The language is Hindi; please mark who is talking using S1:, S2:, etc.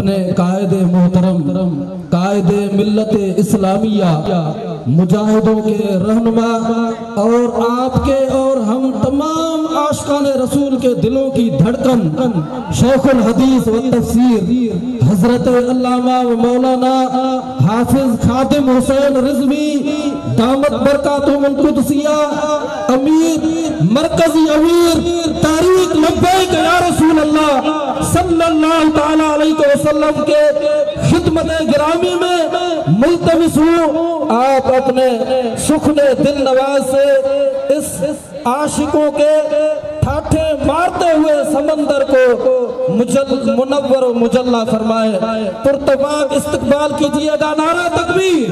S1: अपने कायदे मोहतरम कायदे मिल्लत इस्लामिया मुजाहिदों के रहनुमा और आपके और हम तमाम आशिकाने रसूल के दिलों की धड़कन शेखुल हदीस व तफसीर हजरत अल्लामा व मौलाना हाफिज खादिम हुसैन रिजवी दामत बरकातुहुल कुदसिया अमीर मरकजी अमीर तारीख लब्बैक या रसूल अल्लाह सल्लल्लाहु तआला अलैहि वसल्लम के खिदमत गिरामी में मुल्तमिस हूँ। आप अपने सुखने दिल नवाज से इस आशिकों के ठाठे मारते हुए समंदर को मुनव्वर मुजल्ला फरमाए। पुरतमाम इस्तकबाल कीजिएगा। नारा तकबीर।